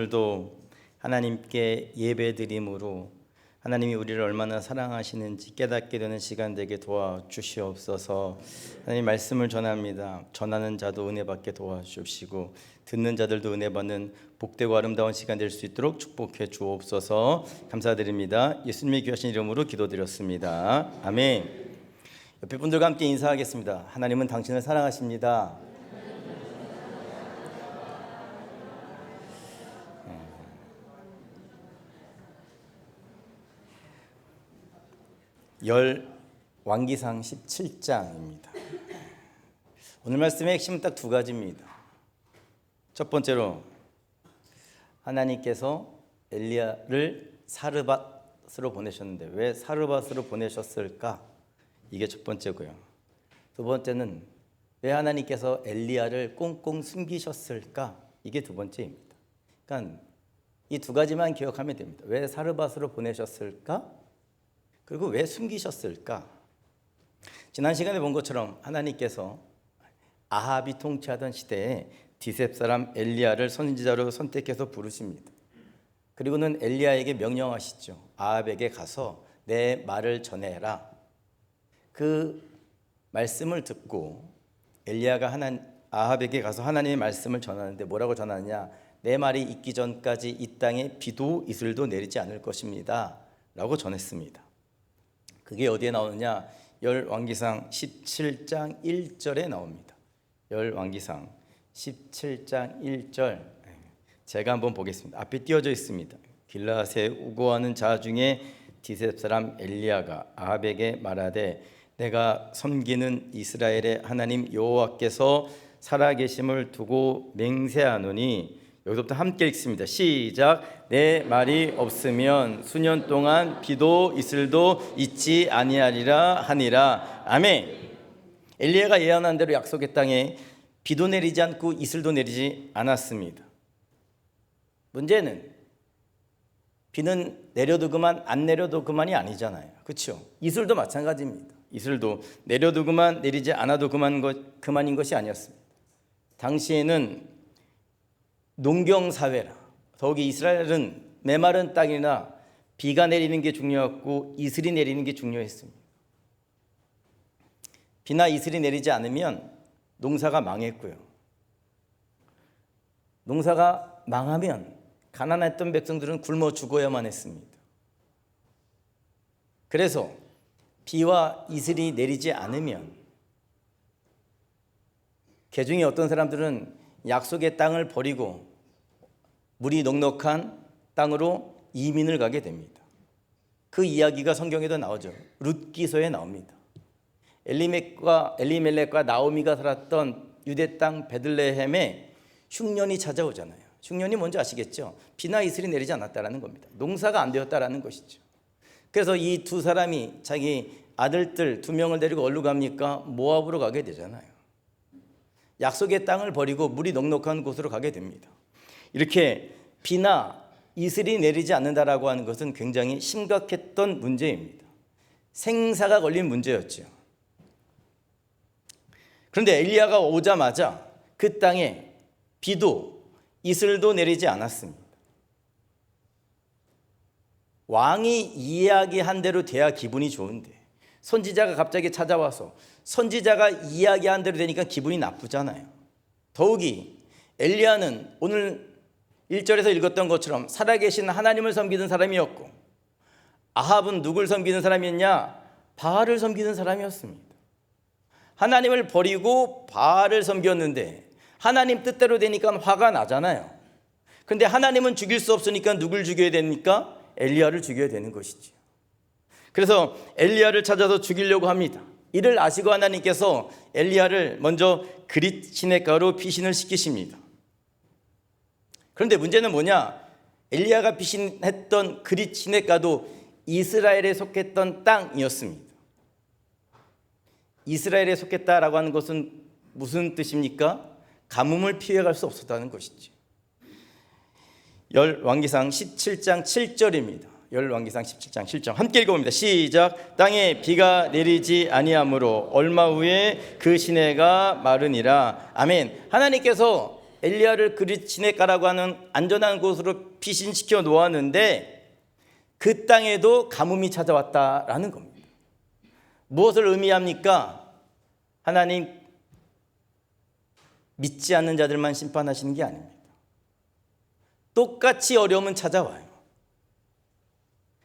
오늘도 하나님께 예배드림으로 하나님이 우리를 얼마나 사랑하시는지 깨닫게 되는 시간 되게 도와주시옵소서. 하나님 말씀을 전합니다. 전하는 자도 은혜 받게 도와주시고 듣는 자들도 은혜 받는 복되고 아름다운 시간 될 수 있도록 축복해 주옵소서. 감사드립니다. 예수님의 귀하신 이름으로 기도드렸습니다. 아멘. 옆에 분들과 함께 인사하겠습니다. 하나님은 당신을 사랑하십니다. 열왕기상 17장입니다. 오늘 말씀의 핵심은 딱 두 가지입니다. 첫 번째로 하나님께서 엘리야를 사르밧으로 보내셨는데 왜 사르밧으로 보내셨을까? 이게 첫 번째고요. 두 번째는 왜 하나님께서 엘리야를 꽁꽁 숨기셨을까? 이게 두 번째입니다. 그러니까 이 두 가지만 기억하면 됩니다. 왜 사르밧으로 보내셨을까? 그리고 왜 숨기셨을까? 지난 시간에 본 것처럼 하나님께서 아합이 통치하던 시대에 디셉 사람 엘리야를 선지자로 선택해서 부르십니다. 그리고는 엘리야에게 명령하시죠. 아합에게 가서 내 말을 전해라. 그 말씀을 듣고 엘리야가 아합에게 가서 하나님의 말씀을 전하는데 뭐라고 전하느냐? 내 말이 있기 전까지 이 땅에 비도 이슬도 내리지 않을 것입니다 라고 전했습니다. 그게 어디에 나오느냐? 열왕기상 17장 1절에 나옵니다. 열왕기상 17장 1절 제가 한번 보겠습니다. 앞에 띄어져 있습니다. 길라앗에 우거하는 자 중에 디셉 사람 엘리야가 아합에게 말하되 내가 섬기는 이스라엘의 하나님 여호와께서 살아계심을 두고 맹세하노니, 여기서부터 함께 읽습니다. 시작. 내 말이 없으면 수년 동안 비도 이슬도 있지 아니하리라 하니라. 아멘. 엘리야가 예언한 대로 약속의 땅에 비도 내리지 않고 이슬도 내리지 않았습니다. 문제는 비는 내려도 그만 안 내려도 그만이 아니잖아요. 그렇죠? 이슬도 마찬가지입니다. 이슬도 내려도 그만 내리지 않아도 그만인 것이 아니었습니다. 당시에는 농경사회라, 더욱이 이스라엘은 메마른 땅이나 비가 내리는 게 중요했고 이슬이 내리는 게 중요했습니다. 비나 이슬이 내리지 않으면 농사가 망했고요. 농사가 망하면 가난했던 백성들은 굶어 죽어야만 했습니다. 그래서 비와 이슬이 내리지 않으면 그중에 어떤 사람들은 약속의 땅을 버리고 물이 넉넉한 땅으로 이민을 가게 됩니다. 그 이야기가 성경에도 나오죠. 룻기서에 나옵니다. 엘리멜렉과 나오미가 살았던 유대 땅 베들레헴에 흉년이 찾아오잖아요. 흉년이 뭔지 아시겠죠? 비나 이슬이 내리지 않았다라는 겁니다. 농사가 안 되었다라는 것이죠. 그래서 이 두 사람이 자기 아들들 2명을 데리고 어디로 갑니까? 모압으로 가게 되잖아요. 약속의 땅을 버리고 물이 넉넉한 곳으로 가게 됩니다. 이렇게 비나 이슬이 내리지 않는다라고 하는 것은 굉장히 심각했던 문제입니다. 생사가 걸린 문제였죠. 그런데 엘리야가 오자마자 그 땅에 비도 이슬도 내리지 않았습니다. 왕이 이야기한 대로 돼야 기분이 좋은데 선지자가 갑자기 찾아와서 선지자가 이야기한 대로 되니까 기분이 나쁘잖아요. 더욱이 엘리야는 오늘 1절에서 읽었던 것처럼 살아계신 하나님을 섬기는 사람이었고, 아합은 누굴 섬기는 사람이었냐? 바알을 섬기는 사람이었습니다. 하나님을 버리고 바알을 섬겼는데 하나님 뜻대로 되니까 화가 나잖아요. 그런데 하나님은 죽일 수 없으니까 누굴 죽여야 됩니까? 엘리야를 죽여야 되는 것이죠. 그래서 엘리야를 찾아서 죽이려고 합니다. 이를 아시고 하나님께서 엘리야를 먼저 그릿 시냇가로 피신을 시키십니다. 그런데 문제는 뭐냐? 엘리야가 피신했던 그릿 시냇가도 이스라엘에 속했던 땅이었습니다. 이스라엘에 속했다라고 하는 것은 무슨 뜻입니까? 가뭄을 피해갈 수 없었다는 것이죠. 열왕기상 17장 7절입니다. 열왕기상 17장 7절 함께 읽어봅니다. 시작. 땅에 비가 내리지 아니하므로 얼마 후에 그 시내가 마르니라. 아멘. 하나님께서 엘리야를 그 시내가라고 하는 안전한 곳으로 피신시켜 놓았는데 그 땅에도 가뭄이 찾아왔다라는 겁니다. 무엇을 의미합니까? 하나님 믿지 않는 자들만 심판하시는 게 아닙니다. 똑같이 어려움은 찾아와요.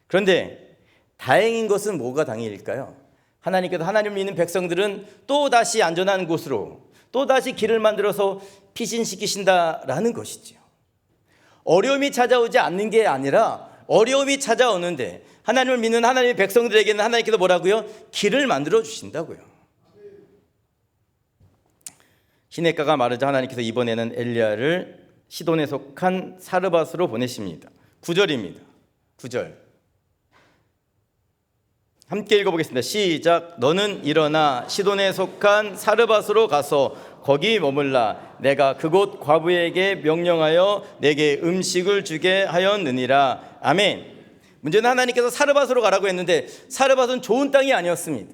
그런데 다행인 것은 뭐가 다행일까요? 하나님께서 하나님을 믿는 백성들은 또다시 안전한 곳으로 또다시 길을 만들어서 피신시키신다라는 것이죠. 어려움이 찾아오지 않는 게 아니라 어려움이 찾아오는데 하나님을 믿는 하나님의 백성들에게는 하나님께서 뭐라고요? 길을 만들어 주신다고요. 시냇가가 마르자 하나님께서 이번에는 엘리야를 시돈에 속한 사르밧으로 보내십니다. 9절입니다. 9절 함께 읽어보겠습니다. 시작. 너는 일어나 시돈에 속한 사르밧으로 가서 거기 머물라. 내가 그곳 과부에게 명령하여 내게 음식을 주게 하였느니라. 아멘. 문제는 하나님께서 사르밧으로 가라고 했는데 사르밧은 좋은 땅이 아니었습니다.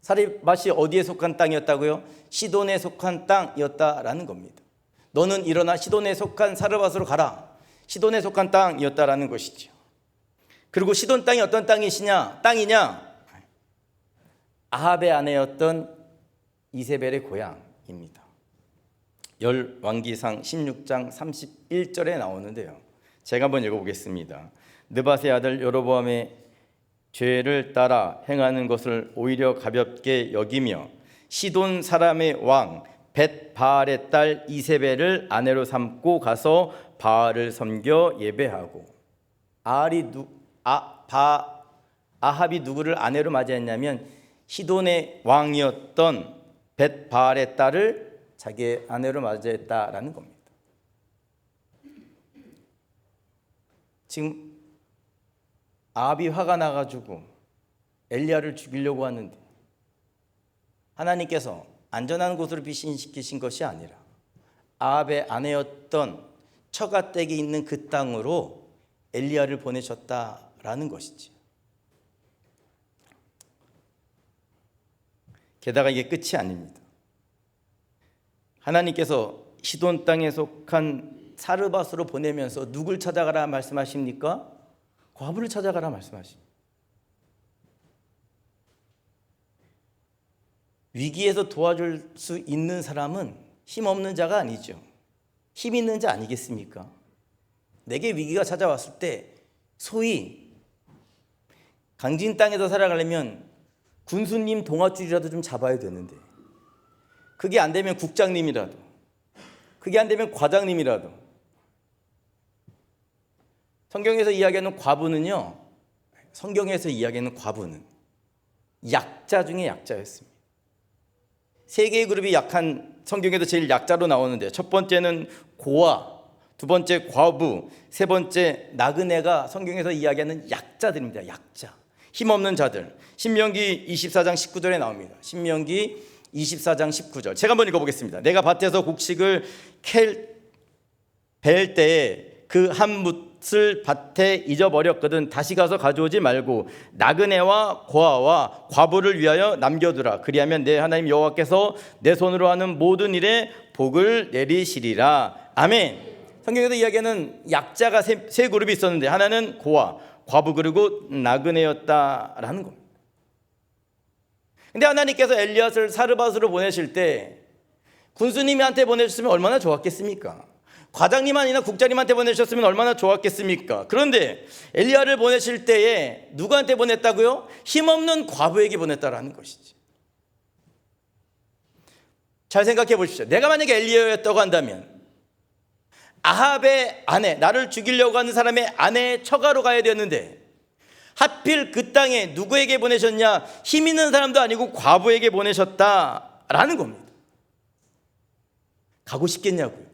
사르밧이 어디에 속한 땅이었다고요? 시돈에 속한 땅이었다라는 겁니다. 너는 일어나 시돈에 속한 사르밧으로 가라. 시돈에 속한 땅이었다라는 것이죠. 그리고 시돈 땅이 어떤 땅이냐? 아합의 아내였던 이세벨의 고향입니다. 열왕기상 16장 31절에 나오는데요. 제가 한번 읽어보겠습니다. 느밧의 아들 여로보암의 죄를 따라 행하는 것을 오히려 가볍게 여기며 시돈 사람의 왕 벳바알의 딸 이세벨을 아내로 삼고 가서 바알을 섬겨 예배하고 아합이 누구를 아내로 맞이했냐면 시돈의 왕이었던 벳바알의 딸을 자기의 아내로 맞이했다라는 겁니다. 지금 아합이 화가 나가지고 엘리야를 죽이려고 하는데 하나님께서 안전한 곳으로 피신시키신 것이 아니라 아합의 아내였던 처가댁이 있는 그 땅으로 엘리야를 보내셨다라는 것이지. 게다가 이게 끝이 아닙니다. 하나님께서 시돈 땅에 속한 사르밧으로 보내면서 누굴 찾아가라 말씀하십니까? 과부를 찾아가라 말씀하십니다. 위기에서 도와줄 수 있는 사람은 힘없는 자가 아니죠. 힘 있는 자 아니겠습니까? 내게 위기가 찾아왔을 때 소위 강진 땅에서 살아가려면 군수님 동아줄이라도 좀 잡아야 되는데 그게 안 되면 국장님이라도 그게 안 되면 과장님이라도 성경에서 이야기하는 과부는요 성경에서 이야기하는 과부는 약자 중에 약자였습니다. 세 개의 그룹이 약한 성경에도 제일 약자로 나오는데 첫 번째는 고아, 두 번째 과부, 세 번째 나그네가 성경에서 이야기하는 약자들입니다. 약자, 힘없는 자들. 신명기 24장 19절에 나옵니다. 신명기 24장 19절 제가 한번 읽어보겠습니다. 내가 밭에서 곡식을 벨 때에 그 한 뭇을 밭에 잊어버렸거든 다시 가서 가져오지 말고 나그네와 고아와 과부를 위하여 남겨두라. 그리하면 내 하나님 여호와께서 내 손으로 하는 모든 일에 복을 내리시리라. 아멘. 성경에도 이야기하는 약자가 세 그룹이 있었는데 하나는 고아, 과부 그리고 나그네였다라는 겁니다. 근데 하나님께서 엘리야를 사르밧으로 보내실 때 군수님한테 보내셨으면 얼마나 좋았겠습니까? 과장님이나 국장님한테 보내셨으면 얼마나 좋았겠습니까? 그런데 엘리야를 보내실 때에 누구한테 보냈다고요? 힘없는 과부에게 보냈다라는 것이지. 잘 생각해 보십시오. 내가 만약에 엘리야였다고 한다면 아합의 아내, 나를 죽이려고 하는 사람의 아내의 처가로 가야 되는데 하필 그 땅에 누구에게 보내셨냐? 힘 있는 사람도 아니고 과부에게 보내셨다라는 겁니다. 가고 싶겠냐고요.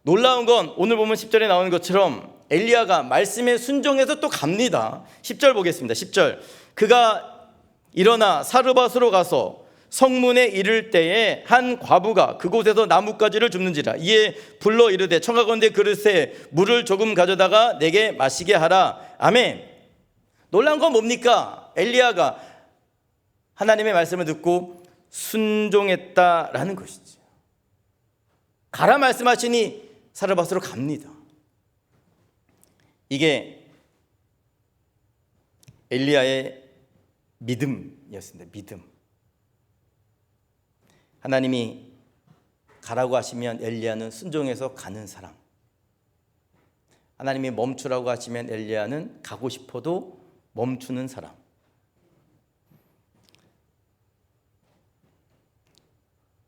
놀라운 건 오늘 보면 10절에 나오는 것처럼 엘리야가 말씀에 순종해서 또 갑니다. 10절 보겠습니다. 10절 그가 일어나 사르밧으로 가서 성문에 이를 때에 한 과부가 그곳에서 나뭇가지를 줍는지라. 이에 불러 이르되 청하건대 그릇에 물을 조금 가져다가 내게 마시게 하라. 아멘. 놀라운 건 뭡니까? 엘리야가 하나님의 말씀을 듣고 순종했다라는 것이지. 가라 말씀하시니 사르밧으로 갑니다. 이게 엘리야의 믿음이었습니다. 믿음. 하나님이 가라고 하시면 엘리야는 순종해서 가는 사람. 하나님이 멈추라고 하시면 엘리야는 가고 싶어도 멈추는 사람.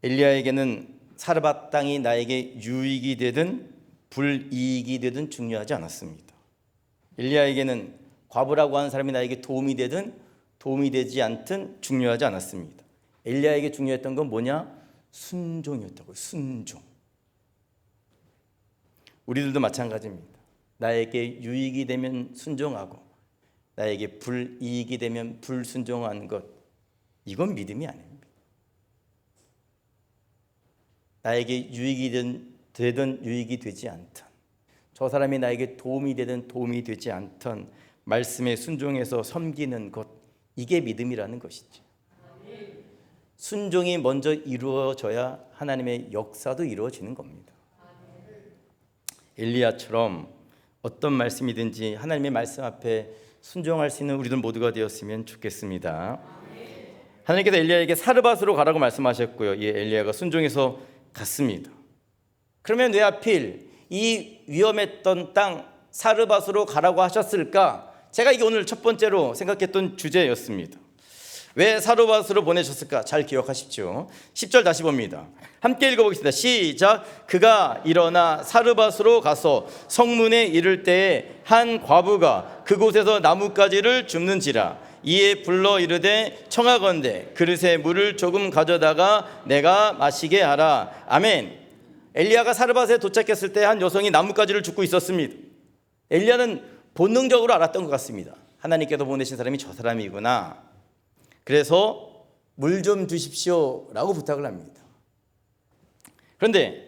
엘리야에게는 사르밧 땅이 나에게 유익이 되든 불이익이 되든 중요하지 않았습니다. 엘리야에게는 과부라고 하는 사람이 나에게 도움이 되든 도움이 되지 않든 중요하지 않았습니다. 엘리야에게 중요했던 건 뭐냐? 순종이었다고요. 순종. 우리들도 마찬가지입니다. 나에게 유익이 되면 순종하고 나에게 불이익이 되면 불순종하는 것, 이건 믿음이 아닙니다. 나에게 유익이 되든 유익이 되지 않든, 저 사람이 나에게 도움이 되든 도움이 되지 않든 말씀에 순종해서 섬기는 것, 이게 믿음이라는 것이죠. 순종이 먼저 이루어져야 하나님의 역사도 이루어지는 겁니다. 엘리야처럼 어떤 말씀이든지 하나님의 말씀 앞에 순종할 수 있는 우리들 모두가 되었으면 좋겠습니다. 하나님께서 엘리야에게 사르밧으로 가라고 말씀하셨고요. 이 엘리야가 순종해서 갔습니다. 그러면 왜 하필 이 위험했던 땅 사르밧으로 가라고 하셨을까? 제가 이게 오늘 첫 번째로 생각했던 주제였습니다. 왜 사르밧으로 보내셨을까? 잘 기억하십시오. 10절 다시 봅니다. 함께 읽어보겠습니다. 시작. 그가 일어나 사르밧으로 가서 성문에 이를 때에 한 과부가 그곳에서 나뭇가지를 줍는지라. 이에 불러 이르되 청하건대 그릇에 물을 조금 가져다가 내가 마시게 하라. 아멘. 엘리야가 사르밧에 도착했을 때 한 여성이 나뭇가지를 줍고 있었습니다. 엘리야는 본능적으로 알았던 것 같습니다. 하나님께서 보내신 사람이 저 사람이구나. 그래서 물 좀 주십시오 라고 부탁을 합니다. 그런데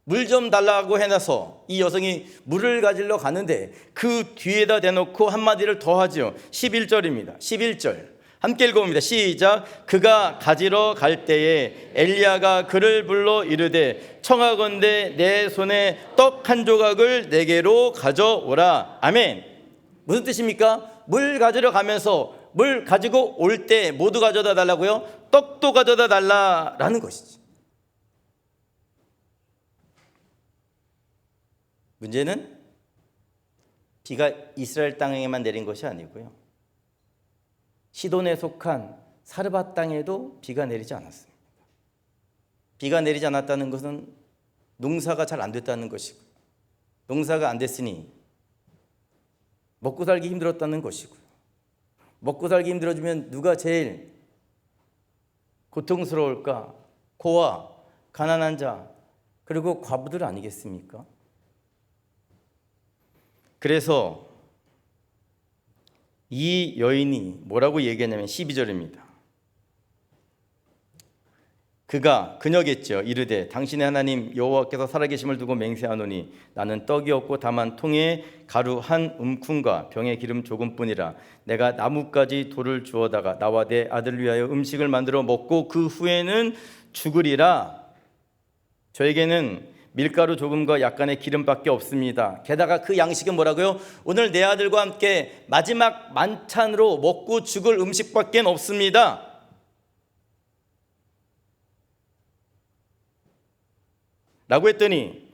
물 좀 달라고 해놔서 이 여성이 물을 가지러 가는데 그 뒤에다 대놓고 한마디를 더 하죠. 11절입니다. 11절 함께 읽어봅니다. 시작. 그가 가지러 갈 때에 엘리야가 그를 불러 이르되 청하건대 내 손에 떡 한 조각을 내게로 가져오라. 아멘. 무슨 뜻입니까? 물 가지러 가면서 물 가지고 올 때 모두 가져다 달라고요? 떡도 가져다 달라라는 것이지. 문제는 비가 이스라엘 땅에만 내린 것이 아니고요. 시돈에 속한 사르밧 땅에도 비가 내리지 않았습니다. 비가 내리지 않았다는 것은 농사가 잘 안 됐다는 것이고, 농사가 안 됐으니 먹고 살기 힘들었다는 것이고요. 먹고 살기 힘들어지면 누가 제일 고통스러울까? 고아, 가난한 자, 그리고 과부들 아니겠습니까? 그래서 이 여인이 뭐라고 얘기하냐면 12절입니다. 그녀겠죠. 이르되 당신의 하나님 여호와께서 살아계심을 두고 맹세하노니 나는 떡이 없고 다만 통에 가루 한 움큼과 병에 기름 조금뿐이라. 내가 나뭇가지 돌을 주어다가 나와 내 아들을 위하여 음식을 만들어 먹고 그 후에는 죽으리라. 저에게는 밀가루 조금과 약간의 기름밖에 없습니다. 게다가 그 양식은 뭐라고요? 오늘 내 아들과 함께 마지막 만찬으로 먹고 죽을 음식밖에 없습니다. 라고 했더니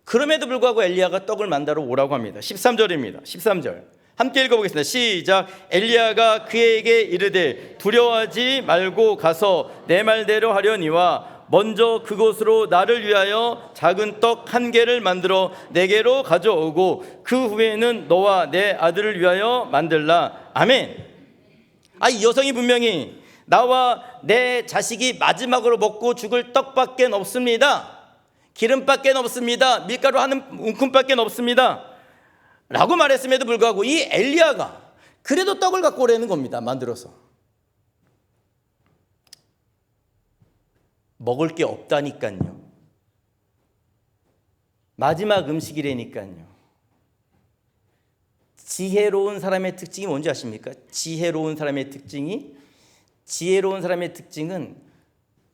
그럼에도 불구하고 엘리야가 떡을 만들어 오라고 합니다. 13절입니다. 13절 함께 읽어보겠습니다. 시작. 엘리야가 그에게 이르되 두려워하지 말고 가서 내 말대로 하려니와 먼저 그곳으로 나를 위하여 작은 떡 한 개를 만들어 내게로 가져오고 그 후에는 너와 내 아들을 위하여 만들라. 아멘. 이 여성이 분명히 나와 내 자식이 마지막으로 먹고 죽을 떡밖에 없습니다. 기름밖에 없습니다. 밀가루 한 움큼밖에 없습니다. 라고 말했음에도 불구하고 이 엘리야가 그래도 떡을 갖고 오라는 겁니다. 만들어서. 먹을 게 없다니까요. 마지막 음식이라니까요. 지혜로운 사람의 특징이 뭔지 아십니까? 지혜로운 사람의 특징은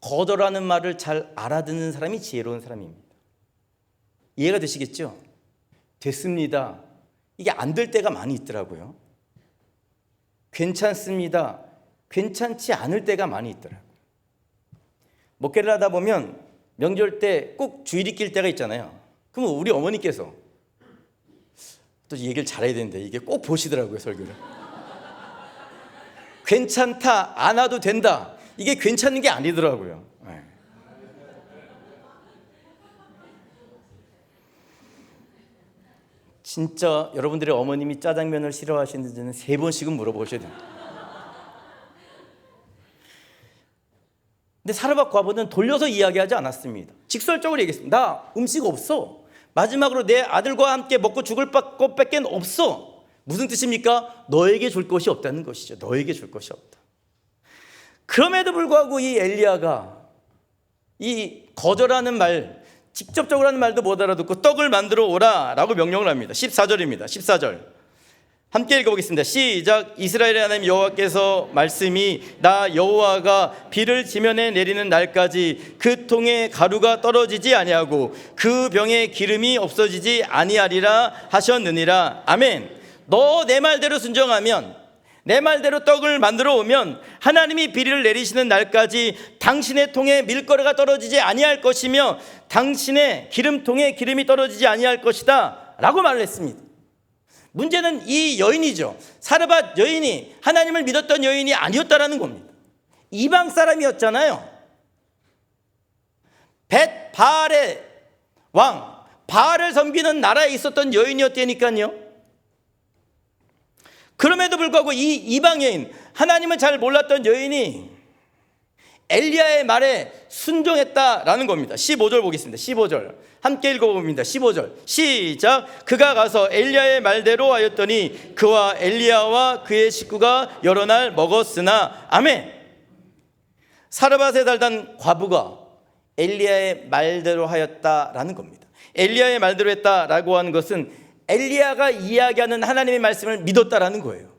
거절하는 말을 잘 알아듣는 사람이 지혜로운 사람입니다. 이해가 되시겠죠? 됐습니다. 이게 안 될 때가 많이 있더라고요. 괜찮습니다. 괜찮지 않을 때가 많이 있더라고요. 목회를 하다 보면 명절 때 꼭 주일이 낄 때가 있잖아요. 그럼 우리 어머니께서 또 얘기를 잘해야 되는데 이게 꼭 보시더라고요, 설교를. 괜찮다, 안 와도 된다. 이게 괜찮은 게 아니더라고요. 네. 진짜 여러분들의 어머님이 짜장면을 싫어하시는지는 3번씩은 물어보셔야 됩니다. 근데 사르밧 과부는 돌려서 이야기하지 않았습니다. 직설적으로 얘기했습니다. 나 음식 없어. 마지막으로 내 아들과 함께 먹고 죽을 것밖에 없어. 무슨 뜻입니까? 너에게 줄 것이 없다는 것이죠. 너에게 줄 것이 없다. 그럼에도 불구하고 이 엘리야가 이 거절하는 말, 직접적으로 하는 말도 못 알아듣고 떡을 만들어 오라 라고 명령을 합니다. 14절입니다. 14절 함께 읽어보겠습니다. 시작. 이스라엘의 하나님 여호와께서 말씀이 나 여호와가 비를 지면에 내리는 날까지 그 통에 가루가 떨어지지 아니하고 그 병에 기름이 없어지지 아니하리라 하셨느니라. 아멘. 너 내 말대로 순종하면, 내 말대로 떡을 만들어 오면 하나님이 비를 내리시는 날까지 당신의 통에 밀가루가 떨어지지 아니할 것이며 당신의 기름통에 기름이 떨어지지 아니할 것이다 라고 말을 했습니다. 문제는 이 여인이죠. 사르밧 여인이 하나님을 믿었던 여인이 아니었다라는 겁니다. 이방 사람이었잖아요. 벳 바알의 왕, 바알을 섬기는 나라에 있었던 여인이었다니까요. 그럼에도 불구하고 이 이방 여인, 하나님을 잘 몰랐던 여인이 엘리야의 말에 순종했다라는 겁니다. 15절 보겠습니다. 15절 함께 읽어봅니다. 15절 시작. 그가 가서 엘리야의 말대로 하였더니 그와 엘리야와 그의 식구가 여러 날 먹었으나. 아멘. 사르밧에 살던 과부가 엘리야의 말대로 하였다라는 겁니다. 엘리야의 말대로 했다라고 하는 것은 엘리야가 이야기하는 하나님의 말씀을 믿었다라는 거예요.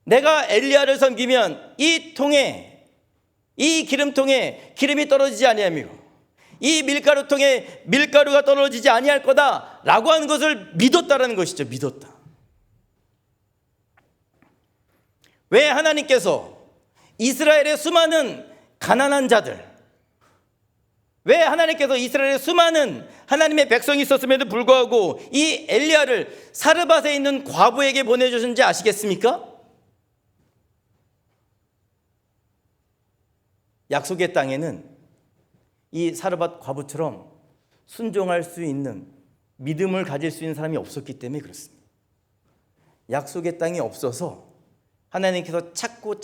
내가 엘리야를 섬기면 이 통에, 이 기름통에 기름이 떨어지지 아니하며 이 밀가루통에 밀가루가 떨어지지 아니할 거다라고 하는 것을 믿었다라는 것이죠. 믿었다. 왜 하나님께서 이스라엘의 수많은 가난한 자들, 왜 하나님께서 이스라엘의 수많은 하나님의 백성이 있었음에도 불구하고 이 엘리야를 사르밧에 있는 과부에게 보내주셨는지 아시겠습니까? 약속의 땅에는 이 사르밧 과부처럼 순종할 수 있는 믿음을 가질 수 있는 사람이 없었기 때문에 그렇습니다. 약속의 땅이 없어서 하나님께서 찾고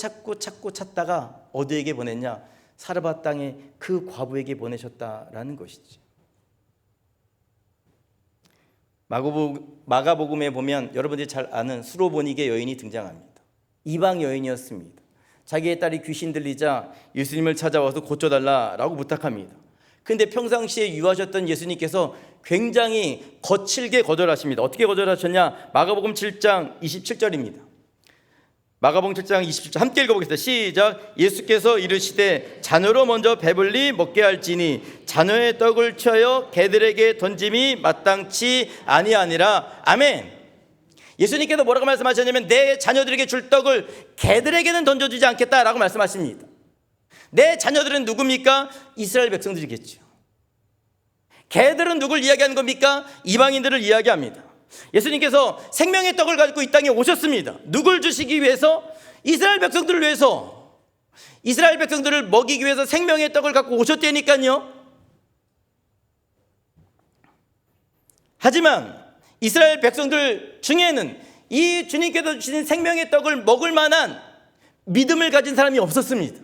찾다가 어디에게 보냈냐? 사르밧 땅에 그 과부에게 보내셨다라는 것이지. 마가복음에 보면 여러분들이 잘 아는 수로보니게 여인이 등장합니다. 이방 여인이었습니다. 자기의 딸이 귀신 들리자 예수님을 찾아와서 고쳐달라라고 부탁합니다. 근데 평상시에 유하셨던 예수님께서 굉장히 거칠게 거절하십니다. 어떻게 거절하셨냐? 마가복음 7장 27절입니다. 마가복음 7장 27절 함께 읽어보겠습니다. 시작. 예수께서 이르시되 자녀로 먼저 배불리 먹게 할지니 자녀의 떡을 취하여 개들에게 던짐이 마땅치 아니하니라. 아멘. 예수님께서 뭐라고 말씀하셨냐면 내 자녀들에게 줄 떡을 개들에게는 던져주지 않겠다라고 말씀하십니다. 내 자녀들은 누굽니까? 이스라엘 백성들이겠죠. 개들은 누굴 이야기하는 겁니까? 이방인들을 이야기합니다. 예수님께서 생명의 떡을 가지고 이 땅에 오셨습니다. 누굴 주시기 위해서? 이스라엘 백성들을 위해서. 이스라엘 백성들을 먹이기 위해서 생명의 떡을 갖고 오셨다니까요. 하지만 이스라엘 백성들 중에는 이 주님께서 주신 생명의 떡을 먹을 만한 믿음을 가진 사람이 없었습니다.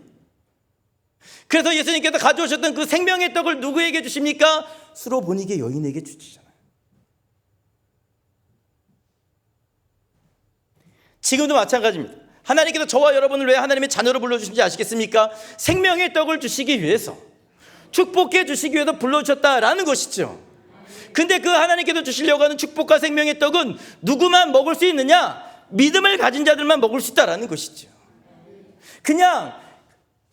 그래서 예수님께서 가져오셨던 그 생명의 떡을 누구에게 주십니까? 수로보니게 여인에게 주시잖아요. 지금도 마찬가지입니다. 하나님께서 저와 여러분을 왜 하나님의 자녀로 불러주신지 아시겠습니까? 생명의 떡을 주시기 위해서, 축복해 주시기 위해서 불러주셨다라는 것이죠. 근데 그 하나님께서 주시려고 하는 축복과 생명의 떡은 누구만 먹을 수 있느냐? 믿음을 가진 자들만 먹을 수 있다라는 것이죠. 그냥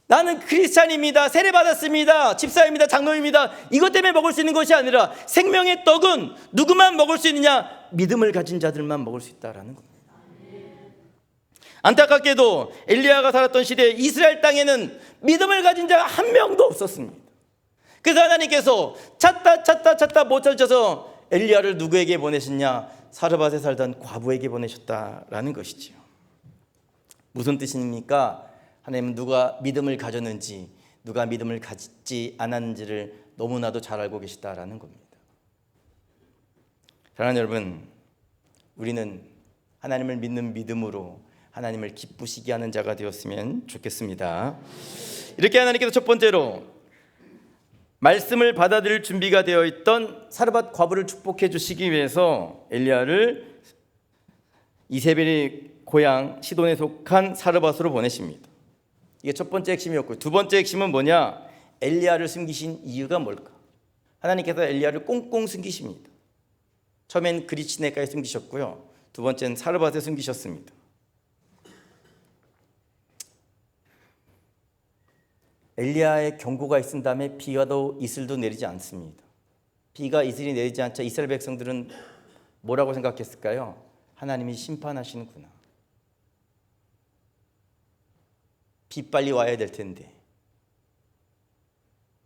나는 크리스찬입니다, 세례받았습니다, 집사입니다, 장로입니다, 이것 때문에 먹을 수 있는 것이 아니라 생명의 떡은 누구만 먹을 수 있느냐? 믿음을 가진 자들만 먹을 수 있다라는 겁니다. 안타깝게도 엘리야가 살았던 시대에 이스라엘 땅에는 믿음을 가진 자가 한 명도 없었습니다. 그래서 하나님께서 찾다 못 찾아서 엘리야를 누구에게 보내셨냐? 사르밧에 살던 과부에게 보내셨다라는 것이지요. 무슨 뜻입니까? 하나님은 누가 믿음을 가졌는지, 누가 믿음을 갖지 않았는지를 너무나도 잘 알고 계시다라는 겁니다. 사랑하는 여러분, 우리는 하나님을 믿는 믿음으로 하나님을 기쁘시게 하는 자가 되었으면 좋겠습니다. 이렇게 하나님께서 첫 번째로 말씀을 받아들일 준비가 되어 있던 사르밧 과부를 축복해 주시기 위해서 엘리야를 이세벨의 고향 시돈에 속한 사르밧으로 보내십니다. 이게 첫 번째 핵심이었고, 두 번째 핵심은 뭐냐? 엘리야를 숨기신 이유가 뭘까? 하나님께서 엘리야를 꽁꽁 숨기십니다. 처음엔 그리치네가에 숨기셨고요, 두 번째는 사르밧에 숨기셨습니다. 엘리야의 경고가 있은 다음에 비가도 이슬도 내리지 않습니다. 비가 이슬이 내리지 않자 이스라엘 백성들은 뭐라고 생각했을까요? 하나님이 심판하시는구나. 비 빨리 와야 될 텐데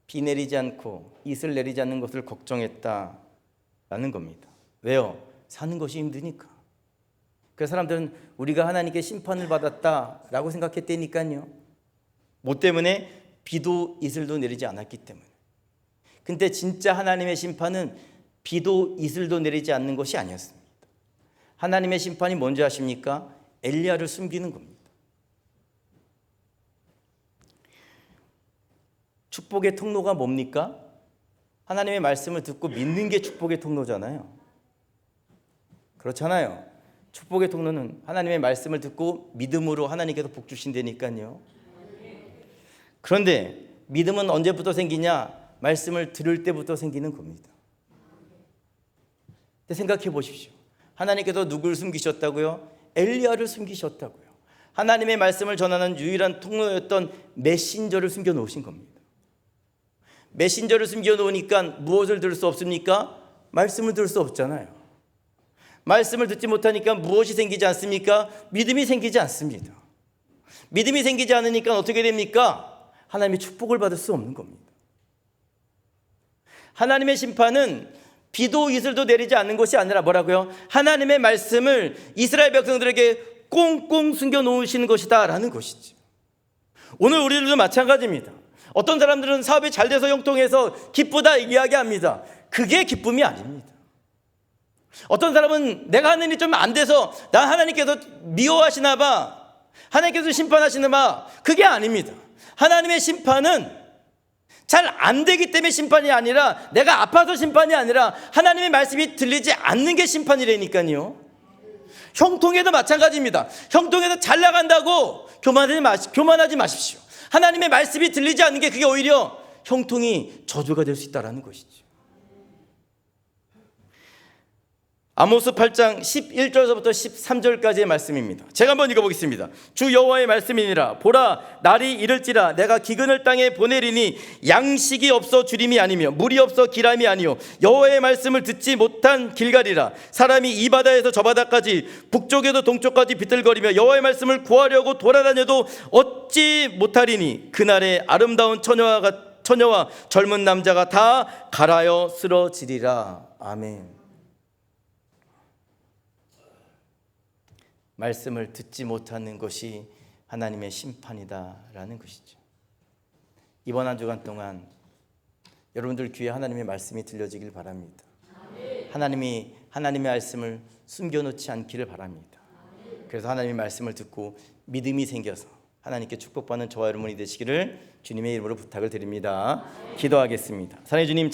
비 내리지 않고 이슬 내리지 않는 것을 걱정했다라는 겁니다. 왜요? 사는 것이 힘드니까. 그래서 사람들은 우리가 하나님께 심판을 받았다라고 생각했다니까요. 뭐 때문에? 비도 이슬도 내리지 않았기 때문에. 근데 진짜 하나님의 심판은 비도 이슬도 내리지 않는 것이 아니었습니다. 하나님의 심판이 뭔지 아십니까? 엘리야를 숨기는 겁니다. 축복의 통로가 뭡니까? 하나님의 말씀을 듣고 믿는 게 축복의 통로잖아요. 그렇잖아요. 축복의 통로는 하나님의 말씀을 듣고 믿음으로 하나님께서 복 주신다니까요. 그런데 믿음은 언제부터 생기냐? 말씀을 들을 때부터 생기는 겁니다. 근데 생각해 보십시오. 하나님께서 누굴 숨기셨다고요? 엘리야를 숨기셨다고요. 하나님의 말씀을 전하는 유일한 통로였던 메신저를 숨겨 놓으신 겁니다. 메신저를 숨겨 놓으니까 무엇을 들을 수 없습니까? 말씀을 들을 수 없잖아요. 말씀을 듣지 못하니까 무엇이 생기지 않습니까? 믿음이 생기지 않습니다. 믿음이 생기지 않으니까 어떻게 됩니까? 하나님의 축복을 받을 수 없는 겁니다. 하나님의 심판은 비도 이슬도 내리지 않는 것이 아니라 뭐라고요? 하나님의 말씀을 이스라엘 백성들에게 꽁꽁 숨겨 놓으시는 것이다 라는 것이죠. 오늘 우리들도 마찬가지입니다. 어떤 사람들은 사업이 잘 돼서 형통해서 기쁘다 이야기합니다. 그게 기쁨이 아닙니다. 어떤 사람은 내가 하는 일이 좀 안 돼서 나 하나님께서 미워하시나 봐, 하나님께서 심판하시나 봐. 그게 아닙니다. 하나님의 심판은 잘 안 되기 때문에 심판이 아니라, 내가 아파서 심판이 아니라 하나님의 말씀이 들리지 않는 게 심판이라니까요. 형통에도 마찬가지입니다. 형통에서 잘 나간다고 교만하지 마십시오. 하나님의 말씀이 들리지 않는 게 그게 오히려 형통이 저주가 될 수 있다는 것이죠. 아모스 8장 11절서부터 13절까지의 말씀입니다. 제가 한번 읽어보겠습니다. 주 여호와의 말씀이니라. 보라, 날이 이를지라 내가 기근을 땅에 보내리니 양식이 없어 주림이 아니며 물이 없어 기람이 아니요 여호와의 말씀을 듣지 못한 길가리라. 사람이 이 바다에서 저 바다까지 북쪽에도 동쪽까지 비틀거리며 여호와의 말씀을 구하려고 돌아다녀도 얻지 못하리니 그날에 아름다운 처녀와 젊은 남자가 다 갈아여 쓰러지리라. 아멘. 말씀을 듣지 못하는 것이 하나님의 심판이다라는 것이죠. 이번 한 주간 동안 여러분들 귀에 하나님의 말씀이 들려지길 바랍니다. 하나님이 하나님의 말씀을 숨겨놓지 않기를 바랍니다. 그래서 하나님의 말씀을 듣고 믿음이 생겨서 하나님께 축복받는 저와 여러분이 되시기를 주님의 이름으로 부탁을 드립니다. 기도하겠습니다. 사랑의 주님,